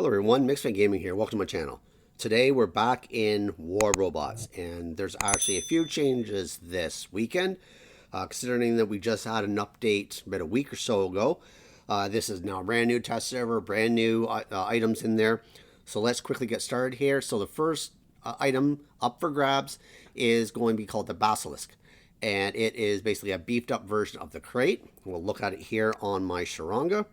Hello everyone, Mixfant Gaming here. Welcome to my channel. Today we're back in War Robots, and there's actually a few changes this weekend, considering that we just had an update about a week or so ago. This is now a brand new test server, brand new items in there. So let's quickly get started here. So the first item up for grabs is going to be called the Basilisk, and it is basically a beefed up version of the Krait. We'll look at it here on my Sharanga.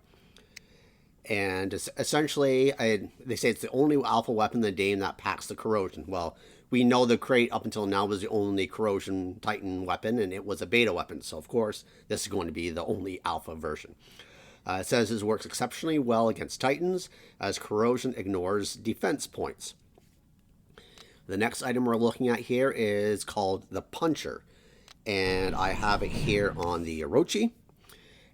And essentially, they say it's the only alpha weapon in the game that packs the corrosion. Well, we know the Krait up until now was the only corrosion titan weapon, and it was a beta weapon. So, of course, this is going to be the only alpha version. It says it works exceptionally well against titans, as corrosion ignores defense points. The next item we're looking at here is called the Puncher. And I have it here on the Orochi.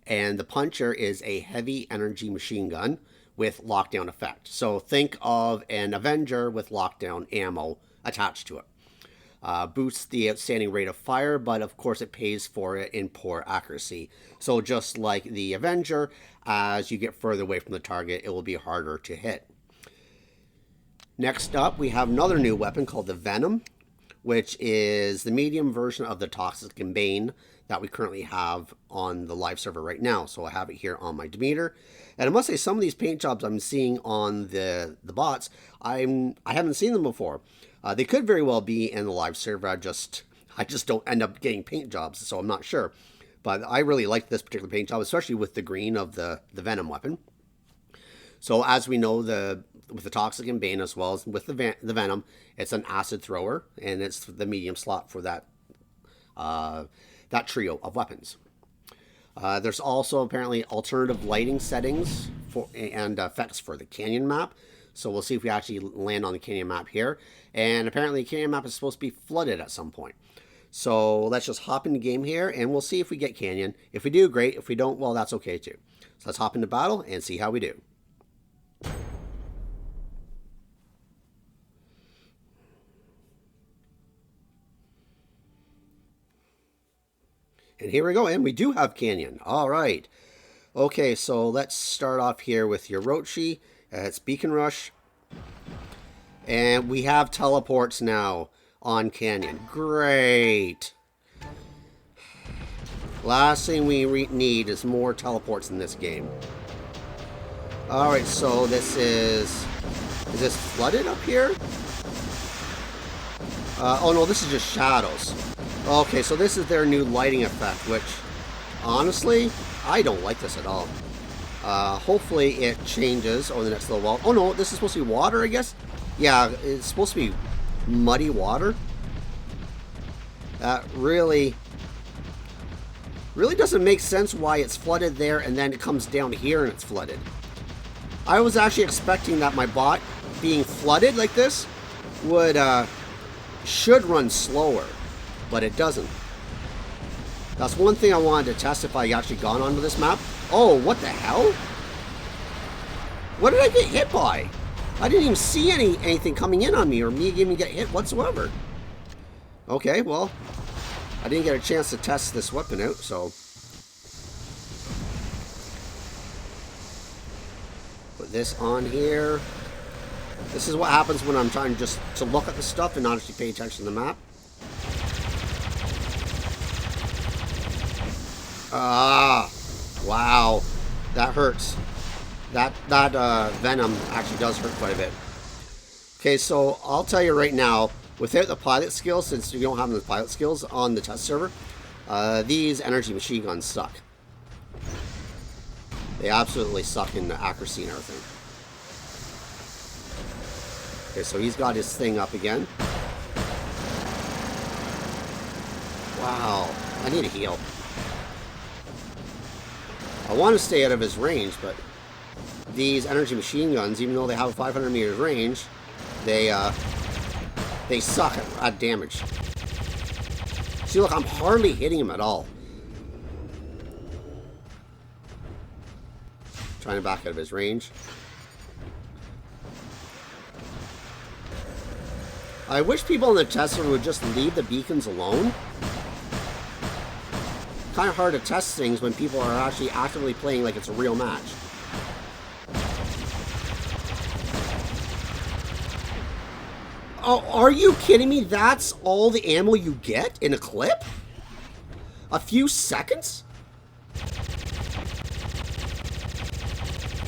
And the Puncher is a heavy energy machine gun with lockdown effect. So think of an Avenger with lockdown ammo attached to it. Boosts the outstanding rate of fire, but of course it pays for it in poor accuracy. So just like the Avenger, as you get further away from the target, it will be harder to hit. Next up, we have another new weapon called the Venom, which is the medium version of the Toxic and Bane that we currently have on the live server right now. So I have it here on my Demeter. And I must say, some of these paint jobs I'm seeing on the bots, I haven't seen them before. They could very well be in the live server. I just don't end up getting paint jobs, so I'm not sure. But I really like this particular paint job, especially with the green of the Venom weapon. So as we know, with the Toxic and Bane as well as with the Venom, it's an acid thrower, and it's the medium slot for that trio of weapons. There's also apparently alternative lighting settings and effects for the canyon map. So we'll see if we actually land on the canyon map here. And apparently the canyon map is supposed to be flooded at some point. So let's just hop into game here and we'll see if we get canyon. If we do, great. If we don't, well, that's okay too. So let's hop into battle and see how we do. And here we go, and we do have canyon. All right. Okay, so let's start off here with your Orochi. It's Beacon Rush. And we have teleports now on canyon. Great. Last thing we need is more teleports in this game. All right, so this is this flooded up here? Oh no, this is just shadows. Okay, so this is their new lighting effect, which, honestly, I don't like this at all. Hopefully it changes over the next little while. Oh no, this is supposed to be water, I guess? Yeah, it's supposed to be muddy water. That really doesn't make sense why it's flooded there and then it comes down here and it's flooded. I was actually expecting that my bot being flooded like this should run slower. But it doesn't. That's one thing I wanted to test if I actually gone onto this map. Oh, what the hell? What did I get hit by? I didn't even see anything coming in on me or me even get hit whatsoever. Okay, well, I didn't get a chance to test this weapon out, so. Put this on here. This is what happens when I'm trying just to look at the stuff and not actually pay attention to the map. Ah, wow, that hurts. That Venom actually does hurt quite a bit. Okay, so I'll tell you right now, without the pilot skills, since you don't have the pilot skills on the test server, these energy machine guns suck. They absolutely suck in the accuracy and everything. Okay, so he's got his thing up again. Wow, I need a heal. I want to stay out of his range, but these energy machine guns, even though they have a 500 meters range, they suck at damage. See, look, I'm hardly hitting him at all. Trying to back out of his range. I wish people in the test server would just leave the beacons alone. Kind of hard to test things when people are actually actively playing like it's a real match. Are you kidding me? That's all the ammo you get in a clip? A few seconds?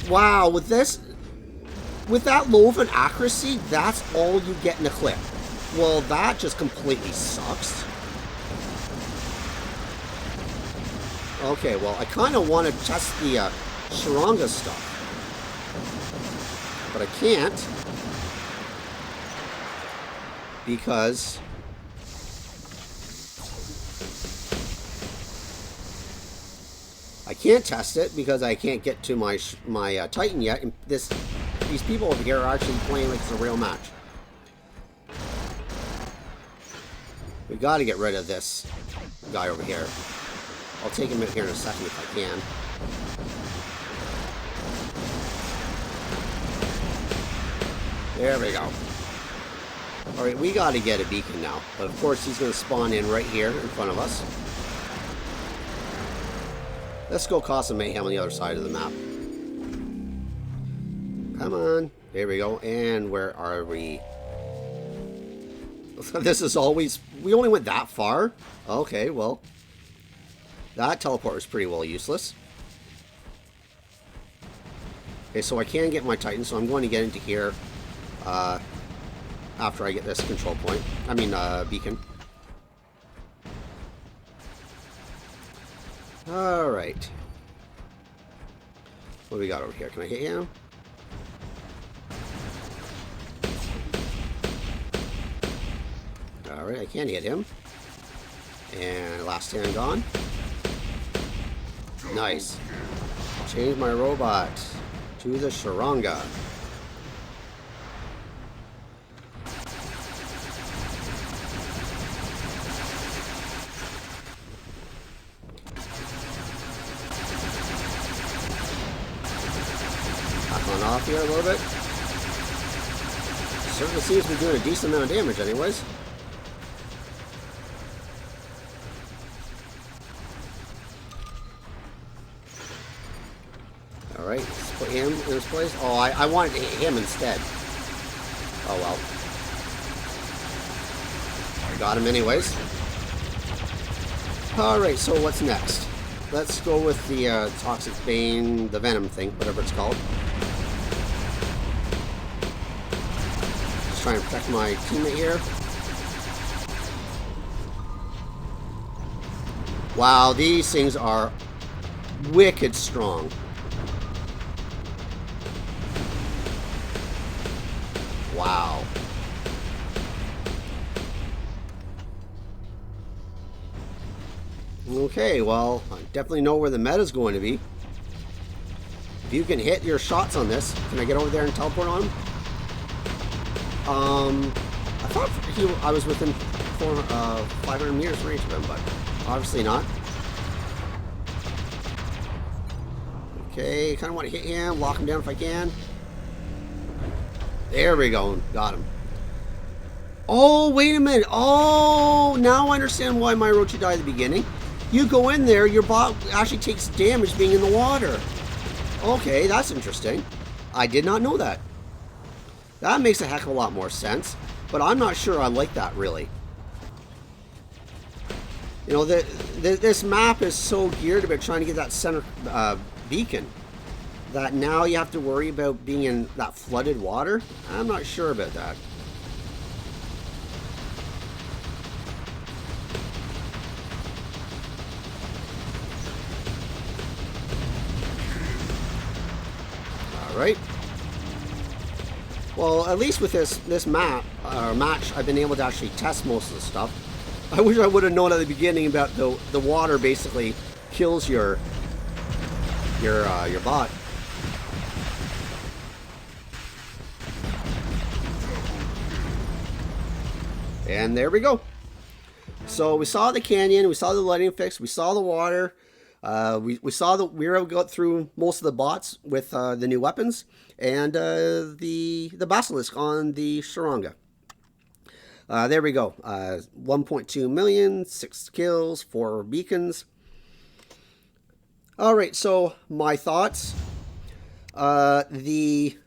Wow, with that low of an accuracy, that's all you get in a clip. Well, that just completely sucks. Okay, well, I kind of want to test the Sharanga stuff. But I can't. Because I can't test it because I can't get to my Titan yet. And these people over here are actually playing like it's a real match. We got to get rid of this guy over here. I'll take him in here in a second if I can. There we go. Alright, we got to get a beacon now. But of course he's going to spawn in right here in front of us. Let's go cause some mayhem on the other side of the map. Come on. There we go. And where are we? This is always... We only went that far? Okay, well... That teleport was pretty well useless. Okay, so I can get my Titan, so I'm going to get into here after I get this control point. I mean, beacon. Alright. What do we got over here? Can I hit him? Alright, I can hit him. And last hand gone. Nice. Change my robot to the Sharanga. Back on off here a little bit. Certainly seems to be doing a decent amount of damage anyways. Alright, let's put him in his place. Oh, I wanted to hit him instead. Oh well. I got him anyways. Alright, so what's next? Let's go with the Toxic Bane, the Venom thing, whatever it's called. Just trying to protect my teammate here. Wow, these things are wicked strong. Wow. Okay, well, I definitely know where the meta's going to be. If you can hit your shots on this, can I get over there and teleport on him? I thought I was within 500 meters range of him, but obviously not. Okay, kind of want to hit him, lock him down if I can. There we go. Got him. Oh, wait a minute. Oh, now I understand why my Orochi died at the beginning. You go in there, your bot actually takes damage being in the water. Okay, that's interesting. I did not know that. That makes a heck of a lot more sense. But I'm not sure I like that, really. You know, this map is so geared about trying to get that center beacon that now you have to worry about being in that flooded water. I'm not sure about that. Alright. Well, at least with this match, I've been able to actually test most of the stuff. I wish I would have known at the beginning about the water basically kills your bot. And there we go. So we saw the canyon, we saw the lighting fix, we saw the water, we saw that we were able to go through most of the bots with the new weapons, and the Basilisk on the Sharanga. There we go. 1.2 million, 6 kills, 4 beacons. All right, so my thoughts. The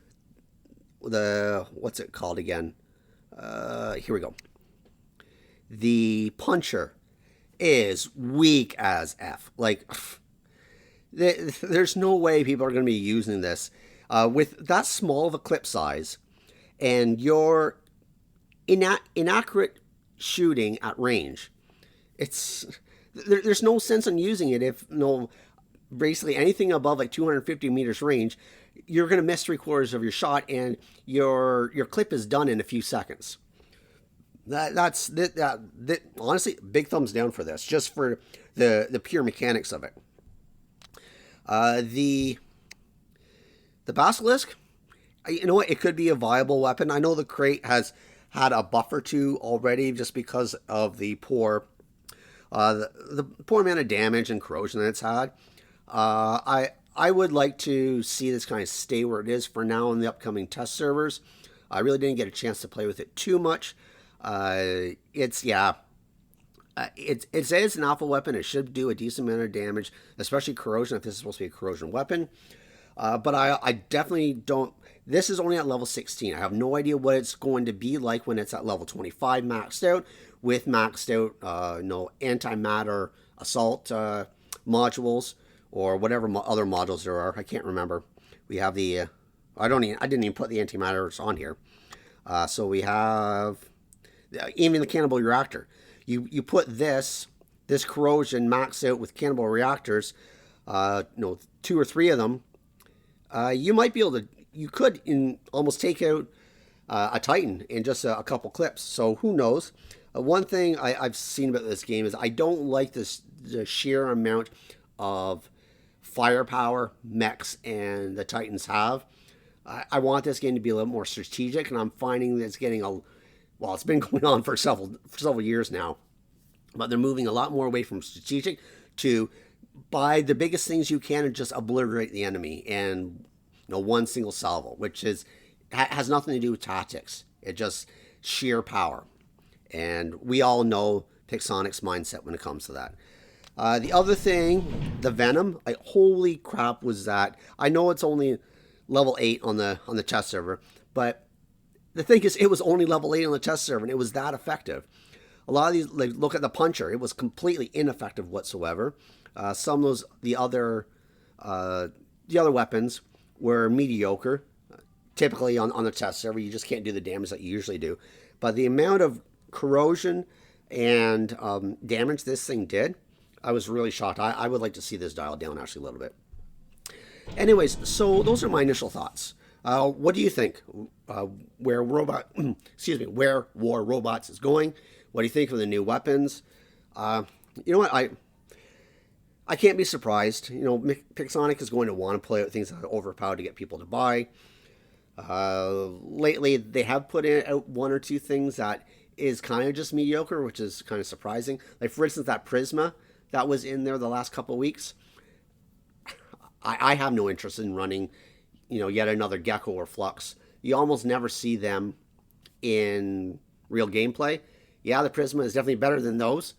what's it called again? Here we go. The puncher is weak as F. Like, there's no way people are going to be using this with that small of a clip size and your inaccurate shooting at range. There's no sense in using it if basically anything above like 250 meters range, you're going to miss 3/4 of your shot and your clip is done in a few seconds. That's honestly, big thumbs down for this, just for the pure mechanics of it. The Basilisk, you know what? It could be a viable weapon. I know the Krait has had a buff or two already, just because of the poor amount of damage and corrosion that it's had. I would like to see this kind of stay where it is for now in the upcoming test servers. I really didn't get a chance to play with it too much. It says an alpha weapon. It should do a decent amount of damage, especially corrosion, if this is supposed to be a corrosion weapon. But I definitely don't. This is only at level 16. I have no idea what it's going to be like when it's at level 25 maxed out, with maxed out antimatter assault modules, or whatever other modules there are. I can't remember. We have the I didn't even put the antimatters on here. So we have even the cannibal reactor. You put this corrosion maxed out with cannibal reactors, 2 or 3 of them. You might be able to. You could almost take out a Titan in just a couple clips. So who knows? One thing I've seen about this game is I don't like the sheer amount of firepower mechs and the Titans have. I want this game to be a little more strategic, and I'm finding that it's getting it's been going on for several years now, but they're moving a lot more away from strategic to buy the biggest things you can and just obliterate the enemy, and one single salvo, which has nothing to do with tactics. It's just sheer power, and we all know Pixonic's mindset when it comes to that. The other thing, the Venom, holy crap was that. I know it's only level 8 on the test server, but the thing is, it was only level 8 on the test server, and it was that effective. A lot of these, like, look at the puncher, it was completely ineffective whatsoever. Some of the other weapons were mediocre. Typically on the test server, you just can't do the damage that you usually do. But the amount of corrosion and damage this thing did, I was really shocked. I would like to see this dialed down actually a little bit. Anyways, so those are my initial thoughts. What do you think? Where War Robots is going? What do you think of the new weapons? You know what? I can't be surprised. Pixonic is going to want to play with things that are overpowered to get people to buy. Lately, they have put out 1 or 2 things that is kind of just mediocre, which is kind of surprising. Like, for instance, that Prisma that was in there the last couple of weeks. I have no interest in running, yet another Gecko or Flux. You almost never see them in real gameplay. Yeah, the Prisma is definitely better than those.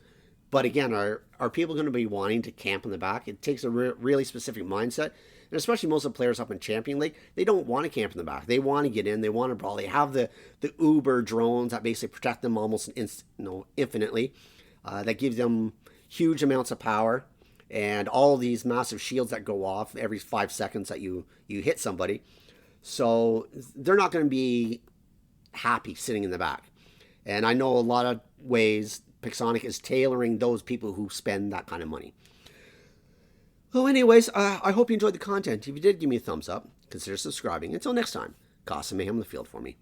But again, are people going to be wanting to camp in the back? It takes a really specific mindset. And especially most of the players up in Champion League, they don't want to camp in the back. They want to get in. They want to brawl. They have the Uber drones that basically protect them almost infinitely. That gives them huge amounts of power. And all these massive shields that go off every 5 seconds that you hit somebody. So they're not going to be happy sitting in the back. And I know a lot of ways Pixonic is tailoring those people who spend that kind of money. Well, anyways, I hope you enjoyed the content. If you did, give me a thumbs up. Consider subscribing. Until next time, cause some mayhem on the field for me.